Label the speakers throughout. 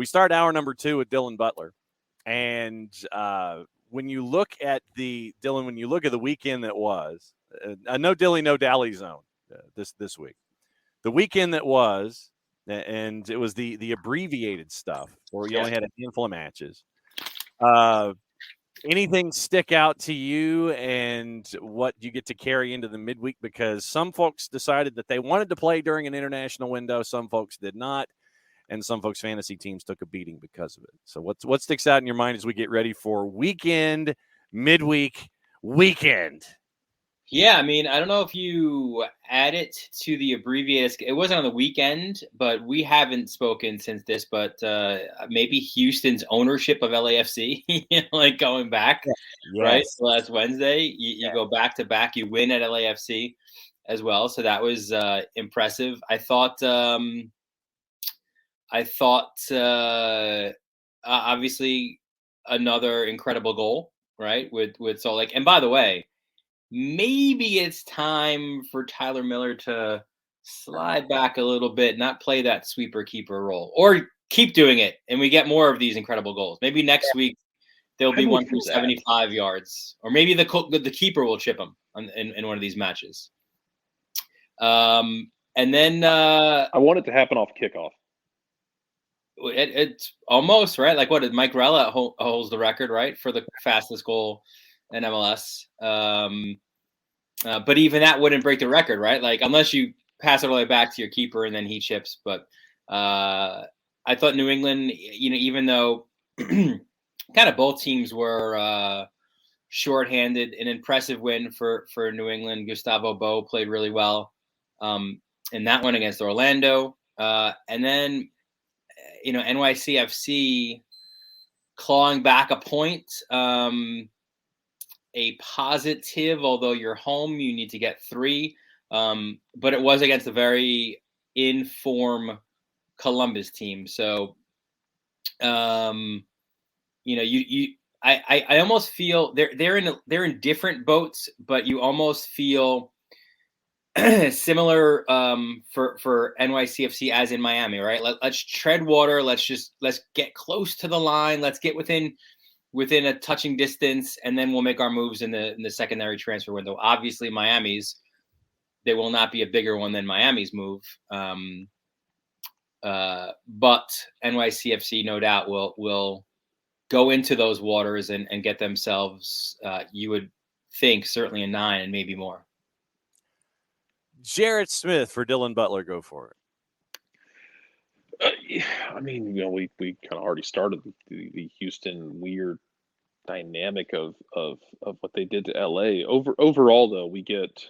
Speaker 1: We start hour number 2 with Dylan Butler. And when you look at the weekend that was, a no dilly, no dally zone this week. The weekend that was, and it was the abbreviated stuff where you only had a handful of matches. Anything stick out to you and what you get to carry into the midweek? Because some folks decided that they wanted to play during an international window. Some folks did not. And some folks' fantasy teams took a beating because of it. So what sticks out in your mind as we get ready for weekend, midweek, weekend?
Speaker 2: Yeah, I mean, I don't know if you add it to the abbreviated. It wasn't on the weekend, but we haven't spoken since this. But maybe Houston's ownership of LAFC, like going back, right? So last Wednesday, you go back to back. You win at LAFC as well, so that was impressive. I thought obviously another incredible goal, right? With Salt Lake, and by the way. Maybe it's time for Tyler Miller to slide back a little bit, not play that sweeper keeper role, or keep doing it, and we get more of these incredible goals. Maybe next week there'll be one from 75 yards, or maybe the keeper will chip him in one of these matches. And then
Speaker 3: I want it to happen off kickoff.
Speaker 2: It's almost right. Like what did Mike Rella holds the record, right, for the fastest goal in MLS. But even that wouldn't break the record, right? Like unless you pass it all the way back to your keeper and then he chips. But I thought New England, even though kind of both teams were shorthanded, an impressive win for New England. Gustavo Bo played really well in that one against Orlando. And then, NYCFC clawing back a point. A positive, although you're home, you need to get 3. But it was against a very in-form Columbus team. So, I almost feel they're in different boats, but you almost feel similar for NYCFC as in Miami, right? Let's tread water. Let's get close to the line. Let's get within a touching distance, and then we'll make our moves in the secondary transfer window. Obviously, there will not be a bigger one than Miami's move. But NYCFC, no doubt, will go into those waters and get themselves, you would think, certainly a 9 and maybe more.
Speaker 1: Jarrett Smith for Dylan Butler, go for
Speaker 3: it. I mean, we kind of already started the Houston weird dynamic of what they did to LA. Overall, though, we get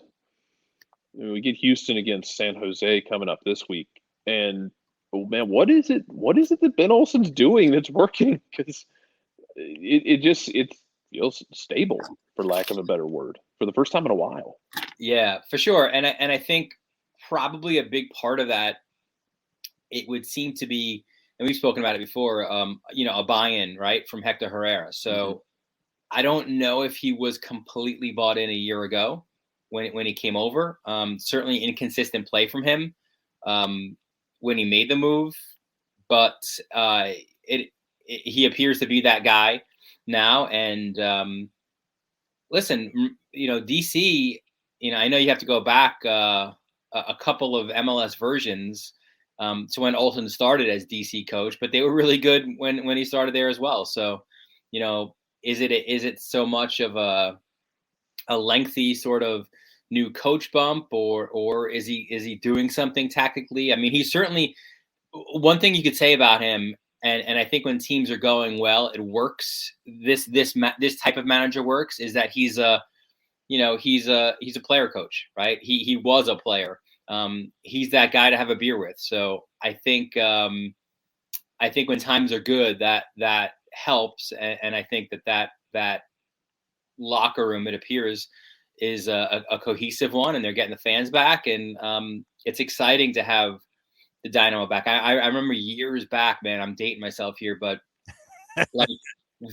Speaker 3: Houston against San Jose coming up this week, and oh man, what is it that Ben Olsen's doing that's working? Because it feels stable, for lack of a better word, for the first time in a while.
Speaker 2: Yeah, for sure, and I think probably a big part of that, it would seem to be, and we've spoken about it before, a buy-in, right, from Hector Herrera. So I don't know if he was completely bought in a year ago when he came over. Certainly inconsistent play from him when he made the move, but he appears to be that guy now. And listen, DC, I know you have to go back a couple of MLS versions to when Olsen started as DC coach, but they were really good when he started there as well. So, is it so much of a lengthy sort of new coach bump, or is he doing something tactically? I mean, he's certainly, one thing you could say about him, and I think when teams are going well, it works. This type of manager works, is that he's a player coach, right? He was a player. He's that guy to have a beer with. So I think when times are good, that helps. And I think that locker room, it appears, is a cohesive one, and they're getting the fans back. And it's exciting to have the Dynamo back. I remember years back, man, I'm dating myself here, but like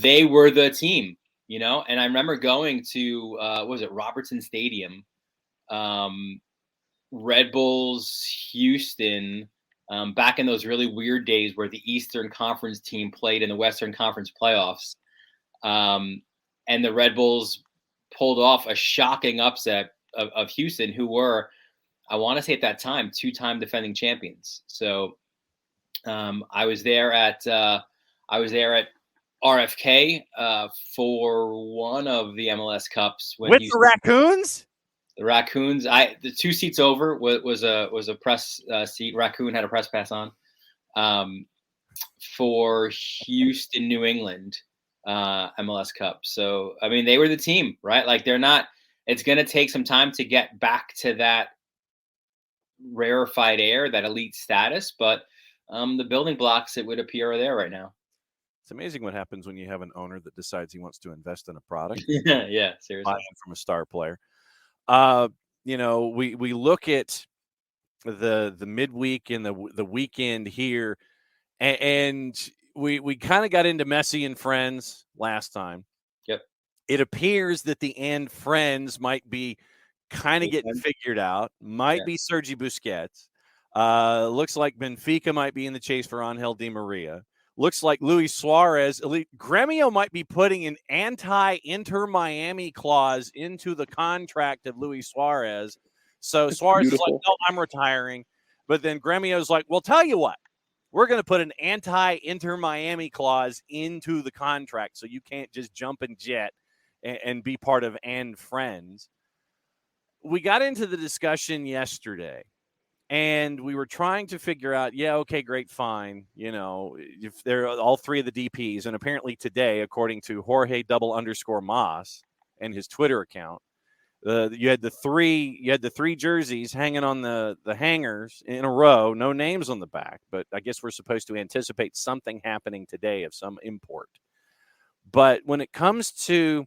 Speaker 2: they were the team, and I remember going to, was it Robertson Stadium, Red Bulls Houston, back in those really weird days where the Eastern Conference team played in the Western Conference playoffs, and the Red Bulls pulled off a shocking upset of Houston, who were, I want to say at that time, 2-time defending champions. So I was there at RFK for one of the MLS Cups when
Speaker 1: with
Speaker 2: Houston,
Speaker 1: the Raccoons.
Speaker 2: the Raccoons. The 2 seats over was a press seat. Raccoon had a press pass on for Houston, New England MLS Cup. So I mean, they were the team, right? Like they're not. It's going to take some time to get back to that rarefied air, that elite status, but the building blocks, it would appear, are there right now.
Speaker 1: It's amazing what happens when you have an owner that decides he wants to invest in a product.
Speaker 2: Yeah, seriously.
Speaker 1: Buy from a star player. We look at the midweek and the weekend here, and we kind of got into Messi and friends last time.
Speaker 2: Yep.
Speaker 1: It appears that the and friends might be kind of getting figured out. Might be Sergi Busquets. Looks like Benfica might be in the chase for Angel Di Maria. Looks like Luis Suarez. Gremio might be putting an anti-Inter Miami clause into the contract of Luis Suarez. So Suarez is like, no, I'm retiring. But then Gremio's like, well, tell you what. We're going to put an anti-Inter Miami clause into the contract so you can't just jump and jet and be part of and friends. We got into the discussion yesterday, and we were trying to figure out, okay, great, fine. If they're all 3 of the DPs, and apparently today, according to Jorge _Mas and his Twitter account, you had the three jerseys hanging on the hangers in a row, no names on the back, but I guess we're supposed to anticipate something happening today of some import. But when it comes to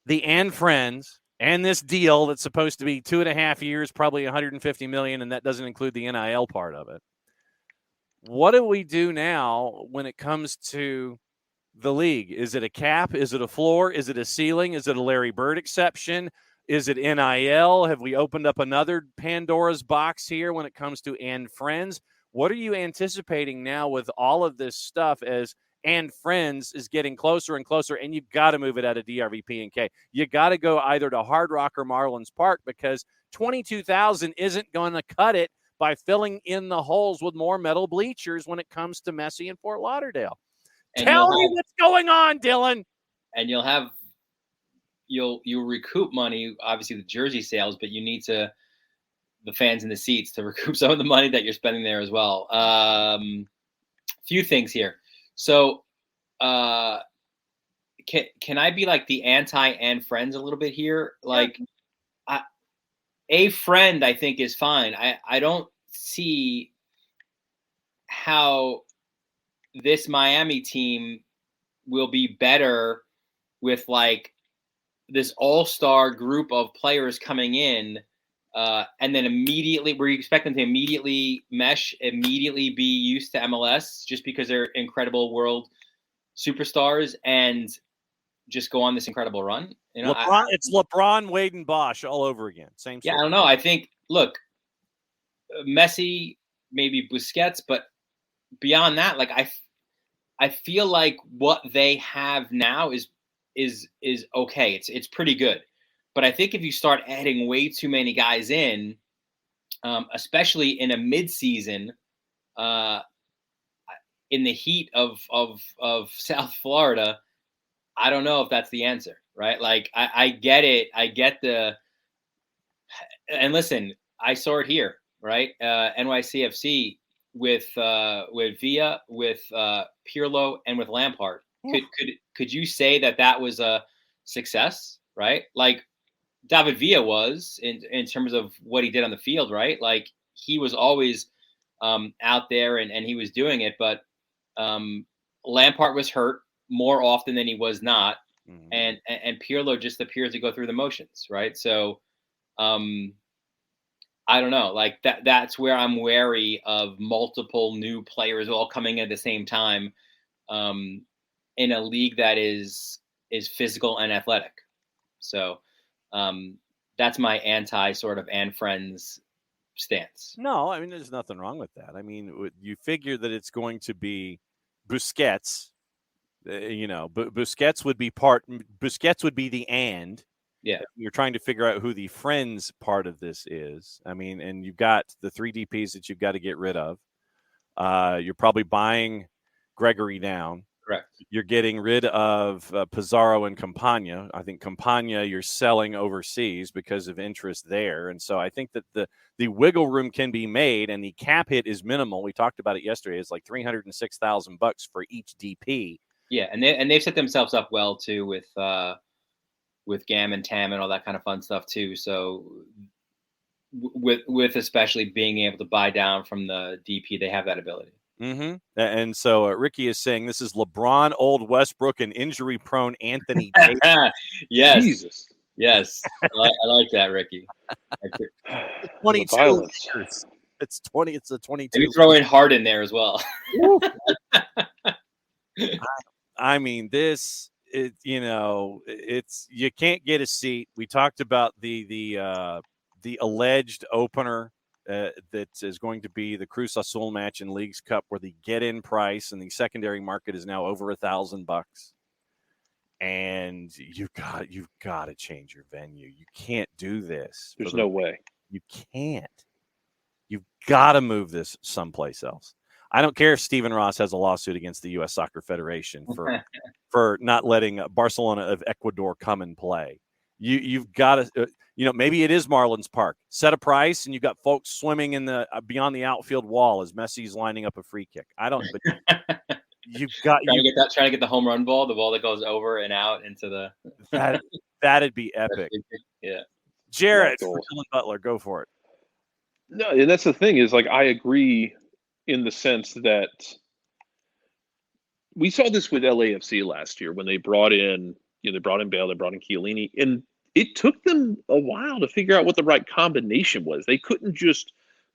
Speaker 1: the and friends and this deal that's supposed to be 2.5 years, probably $150 million, and that doesn't include the NIL part of it, what do we do now when it comes to the league? Is it a cap? Is it a floor? Is it a ceiling? Is it a Larry Bird exception? Is it NIL? Have we opened up another Pandora's box here when it comes to and friends? What are you anticipating now with all of this stuff as and friends is getting closer and closer, and you've got to move it out of DRVP and K. You got to go either to Hard Rock or Marlins Park, because 22,000 isn't going to cut it by filling in the holes with more metal bleachers when it comes to Messi and Fort Lauderdale.
Speaker 2: And
Speaker 1: Tell me what's going on, Dylan.
Speaker 2: And you'll recoup money, obviously the jersey sales, but you need the fans in the seats to recoup some of the money that you're spending there as well. Few things here. So can I be like the anti and friends a little bit here? Like a friend, I think, is fine. I don't see how this Miami team will be better with like this all-star group of players coming in, and then immediately we expect them to immediately mesh, immediately be used to MLS just because they're incredible world superstars and just go on this incredible run.
Speaker 1: It's LeBron, Wade, and Bosch all over again. Same.
Speaker 2: Yeah, I don't know. I think, look, Messi, maybe Busquets, but beyond that, like I feel like what they have now is okay. It's pretty good. But I think if you start adding way too many guys in, especially in a mid-season, in the heat of South Florida, I don't know if that's the answer, right? Like I get it. I get and listen, I saw it here, right? NYCFC with Villa, with Pirlo, and with Lampard. Could you say that was a success, right? Like David Villa was in terms of what he did on the field, right? Like he was always out there and he was doing it, but Lampard was hurt more often than he was not, and Pirlo just appears to go through the motions, right? So I don't know, like that's where I'm wary of multiple new players all coming in at the same time in a league that is physical and athletic. So that's my anti sort of and friends stance.
Speaker 1: No, I mean, there's nothing wrong with that. I mean, you figure that it's going to be Busquets. Busquets would be Busquets would be the and.
Speaker 2: Yeah.
Speaker 1: You're trying to figure out who the friends part of this is. I mean, and you've got the 3 DPs that you've got to get rid of. You're probably buying Gregory down.
Speaker 2: Correct.
Speaker 1: You're getting rid of Pizarro and Campagna. I think Campagna you're selling overseas because of interest there. And so I think that the wiggle room can be made, and the cap hit is minimal. We talked about it yesterday. It's like $306,000 for each DP.
Speaker 2: Yeah, and they've set themselves up well too with GAM and TAM and all that kind of fun stuff too. So with especially being able to buy down from the DP, they have that ability.
Speaker 1: Mm-hmm. And so Ricky is saying this is LeBron, old Westbrook, and injury-prone Anthony Davis.
Speaker 2: Yes.
Speaker 3: Jesus.
Speaker 2: Yes. I like that, Ricky.
Speaker 1: 22 It's 20. It's a 22.
Speaker 2: Maybe throw in Hart in there as well.
Speaker 1: I mean, it's you can't get a seat. We talked about the alleged opener that is going to be the Cruz Azul match in Leagues Cup, where the get-in price and the secondary market is now over $1,000. And you've got to change your venue. You can't do this.
Speaker 3: There's no way.
Speaker 1: You can't. You've got to move this someplace else. I don't care if Stephen Ross has a lawsuit against the U.S. Soccer Federation for not letting Barcelona of Ecuador come and play. You've got to, maybe it is Marlins Park. Set a price, and you've got folks swimming in the beyond the outfield wall as Messi's lining up a free kick. I don't. But you've got
Speaker 2: trying to get the home run ball, the ball that goes over and out into the.
Speaker 1: That'd be epic.
Speaker 2: Yeah,
Speaker 1: Jarrett for Dylan Butler, go for it.
Speaker 3: No, and that's the thing is, like, I agree in the sense that we saw this with LAFC last year when they brought in, they brought in Bale, they brought in Chiellini, and it took them a while to figure out what the right combination was. They couldn't just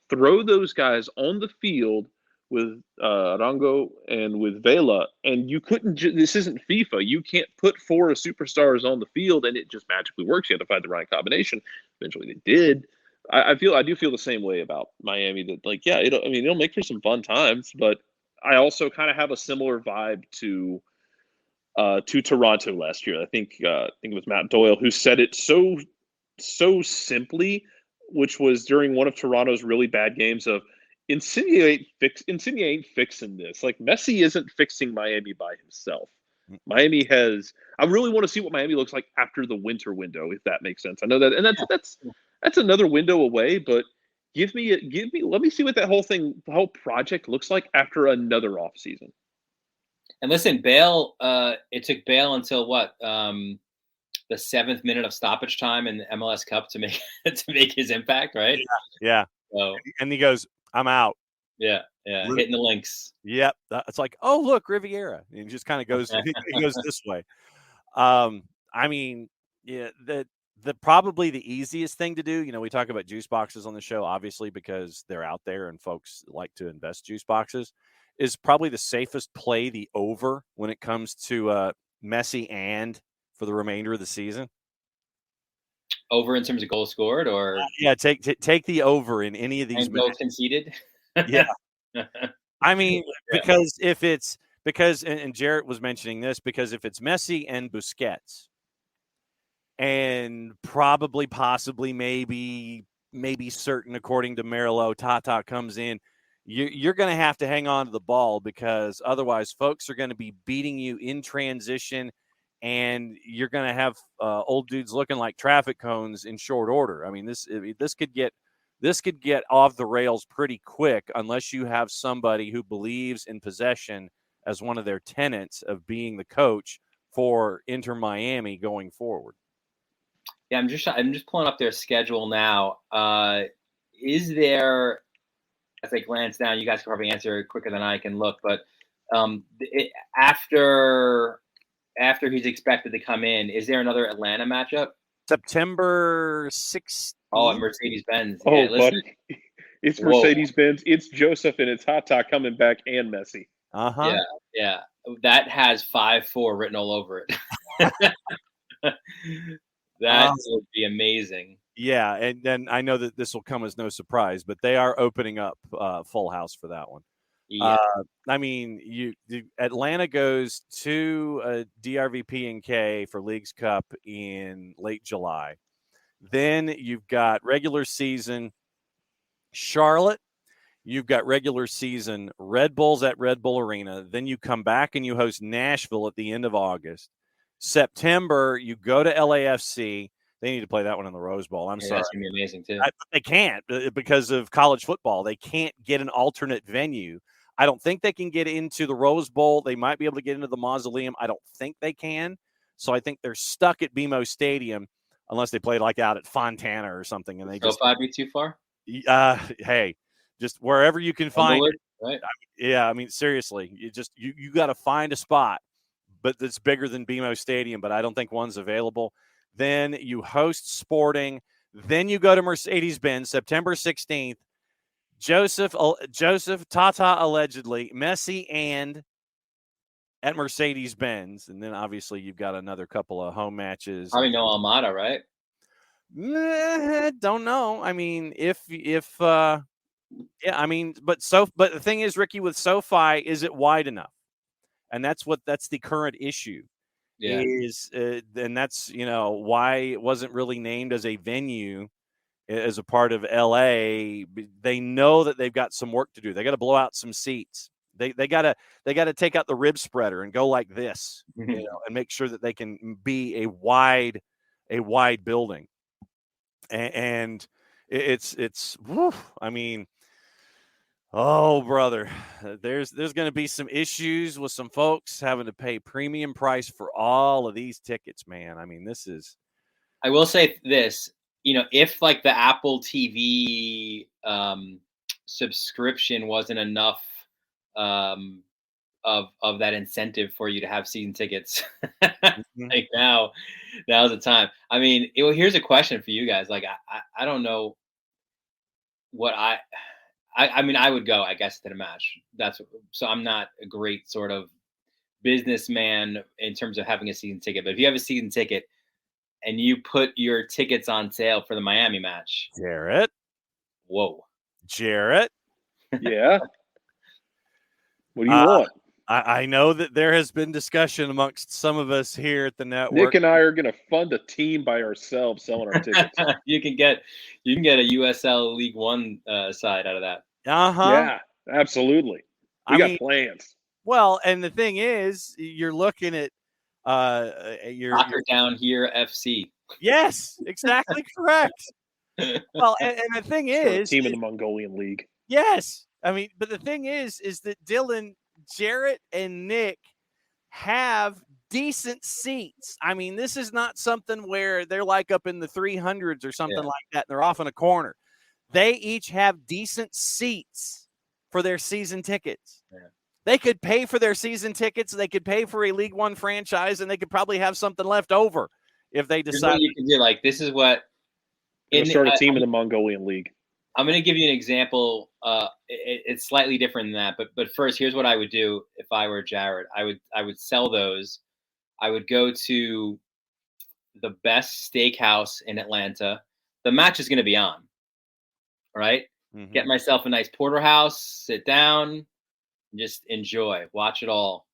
Speaker 3: throw those guys on the field with Arango and with Vela, and you couldn't. This isn't FIFA. You can't put 4 superstars on the field and it just magically works. You have to find the right combination. Eventually, they did. I do feel the same way about Miami. That, like, yeah, it'll make for some fun times, but I also kind of have a similar vibe to Toronto last year. I think it was Matt Doyle who said it so simply, which was during one of Toronto's really bad games of Insigne ain't fixing this. Like, Messi isn't fixing Miami by himself. Miami has. I really want to see what Miami looks like after the winter window, if that makes sense. I know that, and that's another window away, but let me see what that whole project looks like after another off season.
Speaker 2: And listen, Bale, it took Bale until what? The 7th minute of stoppage time in the MLS Cup to make his impact, right?
Speaker 1: Yeah.
Speaker 2: So,
Speaker 1: and he goes, "I'm out."
Speaker 2: Yeah, hitting the links.
Speaker 1: Yep, it's like, oh, look, Riviera. And he just kind of goes, he goes this way. I mean, yeah, probably the easiest thing to do. We talk about juice boxes on the show, obviously, because they're out there and folks like to invest juice boxes. Is probably the safest play the over when it comes to Messi and for the remainder of the season.
Speaker 2: Over in terms of goals scored, or
Speaker 1: take the over in any of these
Speaker 2: goals conceded.
Speaker 1: Yeah, I mean, because if it's and Jarrett was mentioning this, because if it's Messi and Busquets, and probably, possibly, maybe certain, according to Marillo, Tata comes in, you're going to have to hang on to the ball, because otherwise folks are going to be beating you in transition, and you're going to have old dudes looking like traffic cones in short order. I mean, this could get off the rails pretty quick unless you have somebody who believes in possession as one of their tenets of being the coach for Inter Miami going forward.
Speaker 2: Yeah, I'm just pulling up their schedule now. Is there, as I glance down, you guys can probably answer quicker than I can look, but after he's expected to come in, is there another Atlanta matchup?
Speaker 1: September 6th.
Speaker 2: Oh, and Mercedes-Benz.
Speaker 3: Oh, yeah, buddy. It's Mercedes-Benz, it's Joseph, and it's Tata coming back, and Messi.
Speaker 1: Uh-huh.
Speaker 2: Yeah. That has 5-4 written all over it. That would be amazing.
Speaker 1: Yeah, and then I know that this will come as no surprise, but they are opening up Full House for that one.
Speaker 2: Yeah.
Speaker 1: I mean, Atlanta goes to DRVP and K for Leagues Cup in late July. Then you've got regular season Charlotte. You've got regular season Red Bulls at Red Bull Arena. Then you come back and you host Nashville at the end of August. September, you go to LAFC. They need to play that one in the Rose Bowl. I'm sorry.
Speaker 2: That's going to be amazing, too.
Speaker 1: They can't because of college football. They can't get an alternate venue. I don't think they can get into the Rose Bowl. They might be able to get into the Mausoleum. I don't think they can. So I think they're stuck at BMO Stadium unless they play like out at Fontana or something. And they just
Speaker 2: be too far?
Speaker 1: Hey, just wherever you can find it.
Speaker 2: Right?
Speaker 1: Yeah, I mean, seriously, you got to find a spot, but that's bigger than BMO Stadium, but I don't think one's available. Then you host Sporting. Then you go to Mercedes-Benz, September 16th. Joseph, Tata allegedly, Messi, and at Mercedes-Benz. And then obviously you've got another couple of home matches.
Speaker 2: Probably no Almada, right?
Speaker 1: Don't know. I mean, yeah, I mean, but the thing is, Ricky, with SoFi, is it wide enough? And that's the current issue.
Speaker 2: Yeah.
Speaker 1: And that's, why it wasn't really named as a venue as a part of LA. They know that they've got some work to do. They got to blow out some seats. They got to take out the rib spreader and go like this, and make sure that they can be a wide building. And it's I mean, oh, brother, there's going to be some issues with some folks having to pay premium price for all of these tickets, man. I mean, this is.
Speaker 2: I will say this, if like the Apple TV subscription wasn't enough of that incentive for you to have season tickets, like now's the time. I mean, here's a question for you guys. Like, I don't know what I mean, I would go, I guess, to the match. So I'm not a great sort of businessman in terms of having a season ticket. But if you have a season ticket and you put your tickets on sale for the Miami match,
Speaker 1: Jarrett.
Speaker 3: Yeah. What do you want?
Speaker 1: I know that there has been discussion amongst some of us here at the network.
Speaker 3: Nick and I are going to fund a team by ourselves selling our tickets.
Speaker 2: You can get a USL League One side out of that.
Speaker 3: Yeah, absolutely. We got plans.
Speaker 1: Well, and the thing is, you're looking at
Speaker 2: Soccer Down Here FC.
Speaker 1: Yes, exactly correct. Well, and the thing is,
Speaker 3: team in the Mongolian League.
Speaker 1: Yes, I mean, but the thing is that Dylan, Jarrett, and Nick have decent seats. I mean, this is not something where they're like up in the 300s or something like that, and they're off in a corner. They each have decent seats for their season tickets. Yeah. They could pay for their season tickets. They could pay for a League One franchise, and they could probably have something left over if they decide.
Speaker 2: What you can do, like, this is what.
Speaker 3: Start a team in the Mongolian League.
Speaker 2: I'm going to give you an example. It's slightly different than that, but first, here's what I would do if I were Jared. I would sell those. I would go to the best steakhouse in Atlanta. The match is going to be on. All right, Get myself a nice porterhouse, sit down, just enjoy, watch it all,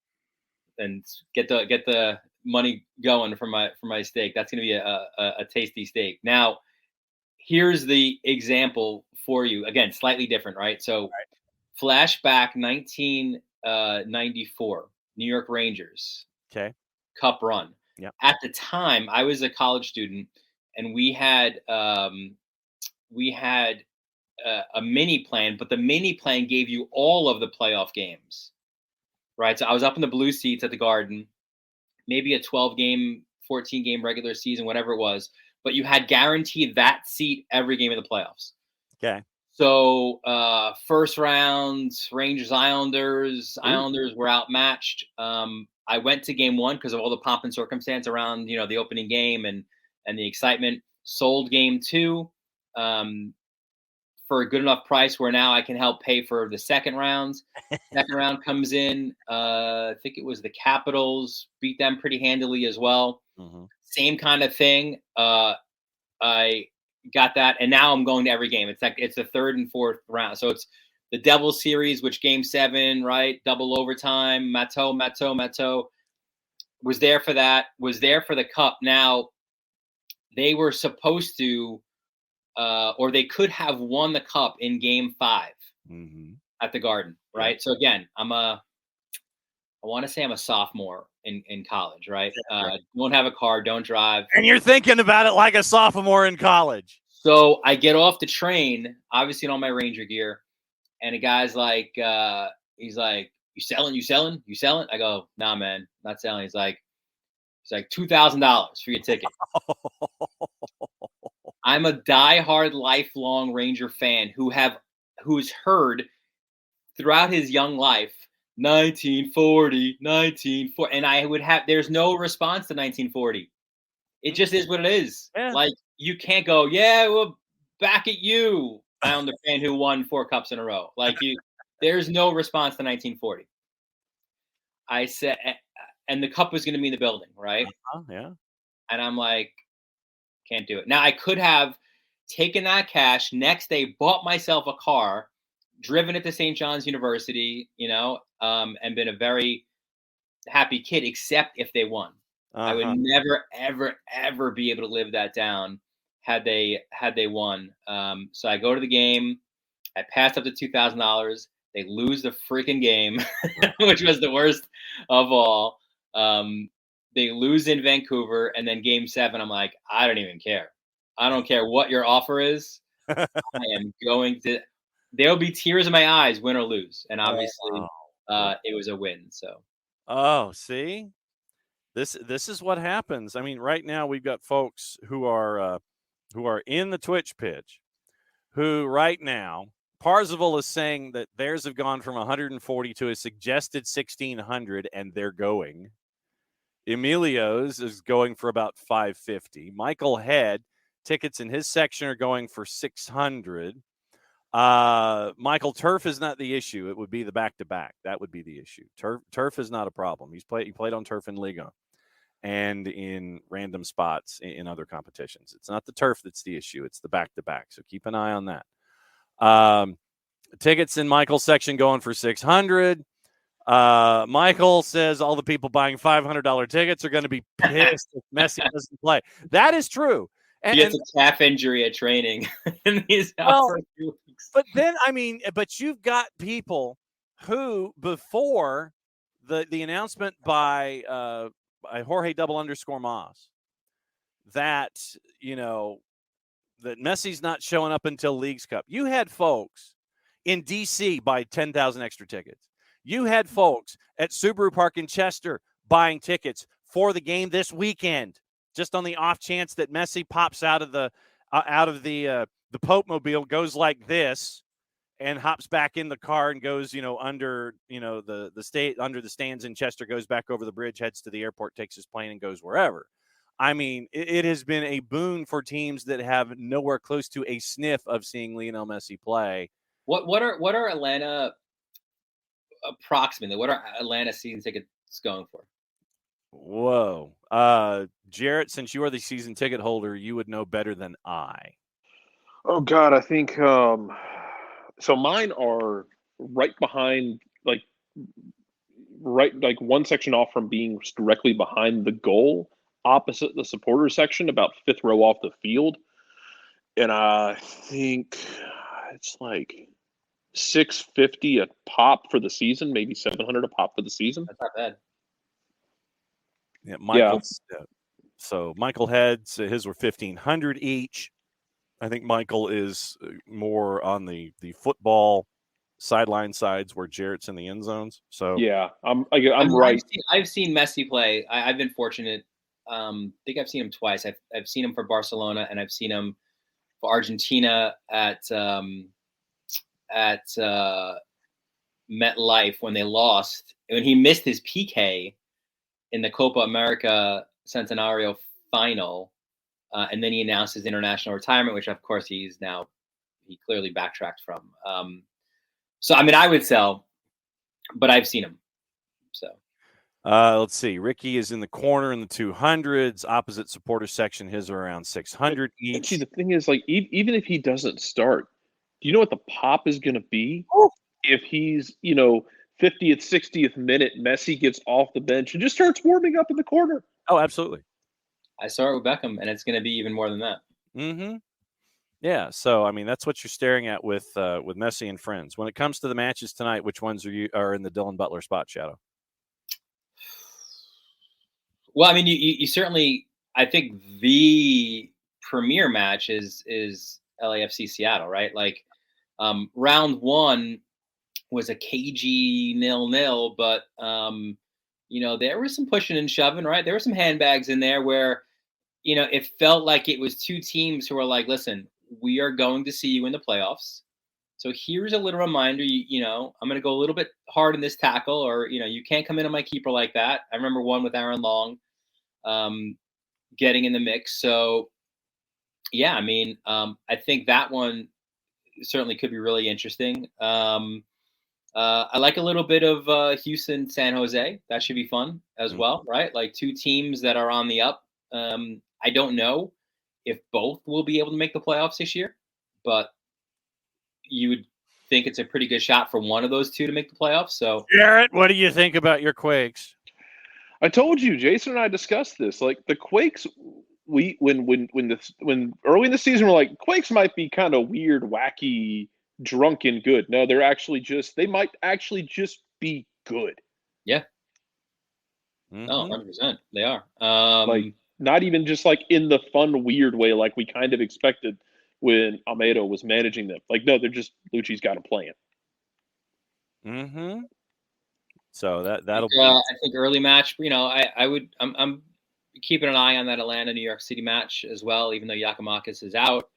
Speaker 2: and get the money going for my steak. That's going to be a tasty steak. Now, here's the example for you. Again, slightly different, right? So, flashback 1994, New York Rangers.
Speaker 1: Okay.
Speaker 2: Cup run.
Speaker 1: Yeah.
Speaker 2: At the time, I was a college student, and we had a mini plan, but the mini plan gave you all of the playoff games, right? So I was up in the blue seats at the Garden, maybe a 12-game, 14-game regular season, whatever it was. But you had guaranteed that seat every game of the playoffs.
Speaker 1: Okay.
Speaker 2: So first round, Rangers, Islanders were outmatched. I went to game one because of all the pomp and circumstance around, the opening game and the excitement. Sold game two for a good enough price where now I can help pay for the second round. Second round comes in. I think it was the Capitals, beat them pretty handily as well. Mm-hmm. Same kind of thing. I got that, and now I'm going to every game. It's the third and fourth round, so it's the Devils series, which game 7, right, double overtime. Matteau was there for that. Was there for the cup. Now they were supposed to, or they could have won the cup in game 5 at the Garden, right? Yeah. So again, I want to say I'm a sophomore in college, right? Don't have a car, don't drive.
Speaker 1: And you're thinking about it like a sophomore in college.
Speaker 2: So I get off the train, obviously in all my Ranger gear, and a guy's like, he's like, you selling? I go, nah, man, not selling. He's like $2,000 for your ticket. I'm a diehard, lifelong Ranger fan who's heard throughout his young life 1940, and I would have. There's no response to 1940. It just is what it is. Yeah. Like you can't go, yeah, well, back at you. I'm the fan who won 4 cups in a row. Like there's no response to 1940. I said, and the cup was going to be in the building, right?
Speaker 1: Yeah.
Speaker 2: And I'm like, can't do it. Now I could have taken that cash, next day bought myself a car, driven it to St. John's University, and been a very happy kid, except if they won. I would never, ever, ever be able to live that down had they won. So I go to the game. I passed up to $2,000. They lose the freaking game, which was the worst of all. They lose in Vancouver, and then game 7, I'm like, I don't even care. I don't care what your offer is. I am going to. There'll be tears in my eyes, win or lose, and obviously, it was a win. So.
Speaker 1: See, this is what happens. I mean, right now we've got folks who are in the Twitch pitch, who right now Parzival is saying that theirs have gone from 140 to a suggested 1,600, and they're going. Emilio's is going for about 550. Michael Head tickets in his section are going for 600. Michael, turf is not the issue. It would be the back-to-back. That would be the issue. Turf is not a problem. He played on turf in Liga and in random spots in other competitions. It's not the turf that's the issue. It's the back-to-back. So keep an eye on that. Tickets in Michael's section going for 600. Michael says all the people buying $500 tickets are going to be pissed if Messi doesn't play. That is true.
Speaker 2: He gets a calf injury at training, and he's out for a few weeks.
Speaker 1: But then, but you've got people who, before the announcement by Jorge _Mas that that Messi's not showing up until Leagues Cup, you had folks in DC buy 10,000 extra tickets. You had folks at Subaru Park in Chester buying tickets for the game this weekend, just on the off chance that Messi pops out of the Pope Mobile, goes like this, and hops back in the car and goes, under the stands in Chester, goes back over the bridge, heads to the airport, takes his plane, and goes wherever. I mean, it has been a boon for teams that have nowhere close to a sniff of seeing Lionel Messi play.
Speaker 2: What are Atlanta? Approximately, what are Atlanta season tickets going for?
Speaker 1: Whoa. Jarrett, since you are the season ticket holder, you would know better than I.
Speaker 3: Oh, God, I think so mine are right behind, like one section off from being directly behind the goal, opposite the supporter section, about 5th row off the field. And I think it's like $650 a pop for the season, maybe $700 a pop for the season.
Speaker 2: That's not bad.
Speaker 1: Yeah, Michael's. Yeah. So Michael Heads, his were $1,500 each. I think Michael is more on the football sideline sides where Jarrett's in the end zones. So
Speaker 3: yeah, I'm right.
Speaker 2: I've seen Messi play. I've been fortunate. I think I've seen him twice. I've seen him for Barcelona, and I've seen him for Argentina at MetLife when they lost, when he missed his PK in the Copa America Centenario final, and then he announced his international retirement, which of course he clearly backtracked from. So I mean, I would sell, but I've seen him. So
Speaker 1: Let's see. Ricky is in the corner in the 200s. Opposite supporter section, his are around 600
Speaker 3: And see,
Speaker 1: each.
Speaker 3: the thing is, like, even if he doesn't start, do you know what the pop is going to be? If he's, 50th, 60th minute, Messi gets off the bench and just starts warming up in the corner.
Speaker 1: Oh, absolutely.
Speaker 2: I saw it with Beckham, and it's going to be even more than that.
Speaker 1: Mm-hmm. Yeah. So, I mean, that's what you're staring at with Messi and friends. When it comes to the matches tonight, which ones are in the Dylan Butler spot, Shadow?
Speaker 2: Well, I mean, you certainly. I think the premier match is LAFC Seattle, right? Like, round one was a cagey 0-0, but there was some pushing and shoving, right? There were some handbags in there where, it felt like it was two teams who were like, listen, we are going to see you in the playoffs. So here's a little reminder, I'm going to go a little bit hard in this tackle, or, you can't come in on my keeper like that. I remember one with Aaron Long getting in the mix. So, yeah, I mean, I think that one certainly could be really interesting. I like a little bit of Houston, San Jose. That should be fun as well, right? Like two teams that are on the up. I don't know if both will be able to make the playoffs this year, but you would think it's a pretty good shot for one of those two to make the playoffs. So,
Speaker 1: Garrett, what do you think about your Quakes?
Speaker 3: I told you, Jason and I discussed this. Like the Quakes, when early in the season we're like, Quakes might be kind of weird, wacky, drunken good. No, they might actually just be good.
Speaker 2: yeah.
Speaker 1: Mm-hmm.
Speaker 2: Oh, 100%. They are.
Speaker 3: Like not even just like in the fun, weird way like we kind of expected when Almeida was managing them. Like, no, they're just Lucci's got them playing.
Speaker 1: Mm-hmm. So that'll be.
Speaker 2: I think early match. I'm keeping an eye on that Atlanta New York City match as well. Even though Giakoumakis is out,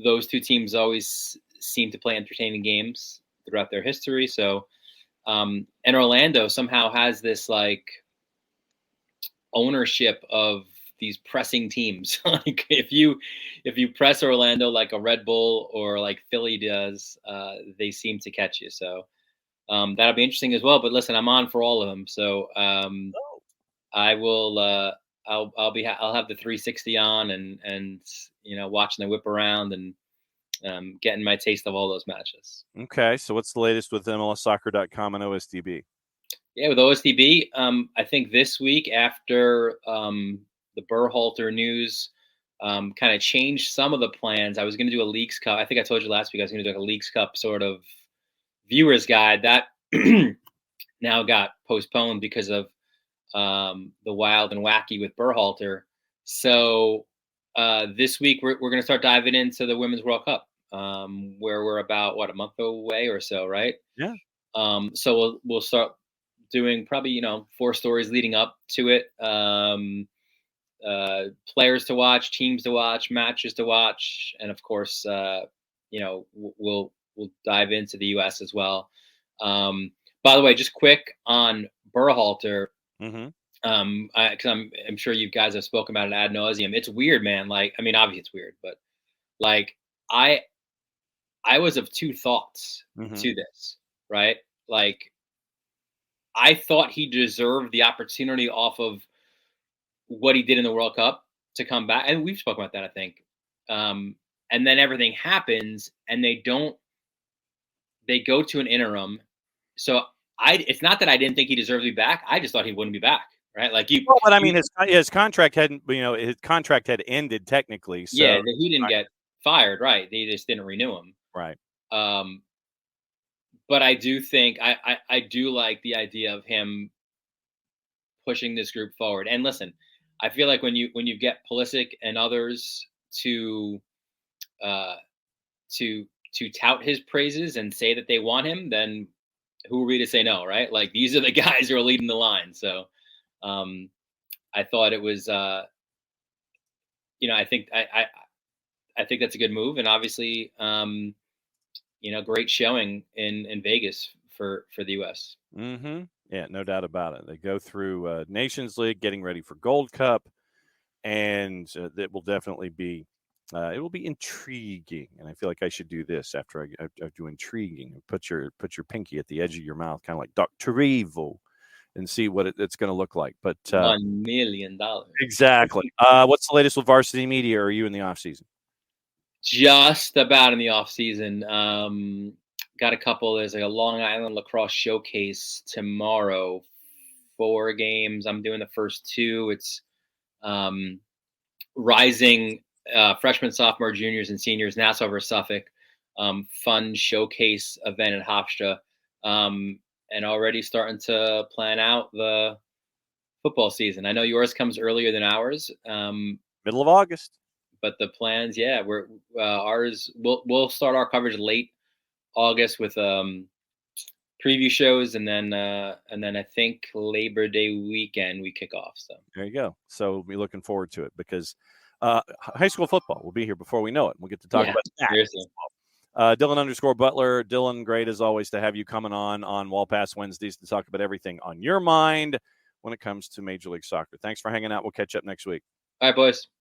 Speaker 2: those two teams always seem to play entertaining games throughout their history. So, and Orlando somehow has this like ownership of these pressing teams. Like if you press Orlando like a Red Bull or like Philly does, they seem to catch you. So that'll be interesting as well. But listen, I'm on for all of them. So I will. I'll have the 360 on and watching the whip around and getting my taste of all those matches.
Speaker 1: Okay, so what's the latest with MLSsoccer.com and OSDB?
Speaker 2: Yeah, with OSDB, I think this week after the Berhalter news kind of changed some of the plans. I was going to do a Leagues Cup. I think I told you last week I was going to do like a Leagues Cup sort of viewers guide. That now got postponed because of the wild and wacky with Berhalter. So this week we're going to start diving into the Women's World Cup, where we're about a month away or so, right?
Speaker 1: Yeah.
Speaker 2: So we'll start doing probably 4 stories leading up to it. Players to watch, teams to watch, matches to watch, and of course, we'll dive into the U.S. as well. By the way, just quick on Berhalter, because I'm sure you guys have spoken about it ad nauseum. It's weird, man. Like, I mean, obviously it's weird, but like I was of two thoughts to this, right? Like, I thought he deserved the opportunity off of what he did in the World Cup to come back. And we've spoken about that, I think. And then everything happens and they go to an interim. So it's not that I didn't think he deserved to be back. I just thought he wouldn't be back. Right. Like
Speaker 1: but I mean, his contract hadn't, his contract had ended technically. So
Speaker 2: yeah, he didn't get fired. Right. They just didn't renew him.
Speaker 1: Right.
Speaker 2: But I do think I do like the idea of him pushing this group forward. And listen, I feel like when you get Pulisic and others to tout his praises and say that they want him, then who are we to say no, right? Like these are the guys who are leading the line. So I thought it was I think that's a good move, and obviously great showing in Vegas for the US.
Speaker 1: Yeah, no doubt about it. They go through Nations League, getting ready for Gold Cup, and it will definitely be It will be intriguing, and I feel like I should do this after I do intriguing. Put your pinky at the edge of your mouth, kind of like Dr. Evil, and see what it's going to look like. But
Speaker 2: $1 million.
Speaker 1: exactly. What's the latest with Varsity Media? Or are you in the off season?
Speaker 2: Just about in the off season. Got a couple. There's like a Long Island lacrosse showcase tomorrow. 4 games. I'm doing the first 2. It's rising freshmen, sophomore, juniors, and seniors, Nassau versus Suffolk. Fun showcase event at Hofstra. And already starting to plan out the football season. I know yours comes earlier than ours.
Speaker 1: Middle of August.
Speaker 2: But the plans, yeah, we're ours. We'll start our coverage late August with preview shows, and then I think Labor Day weekend we kick off. So
Speaker 1: there you go. So we'll be looking forward to it because high school football will be here before we know it. We'll get to talk about that.
Speaker 2: Seriously.
Speaker 1: Dylan_Butler. Dylan, great as always to have you coming on Wall Pass Wednesdays to talk about everything on your mind when it comes to Major League Soccer. Thanks for hanging out. We'll catch up next week.
Speaker 2: All right, boys.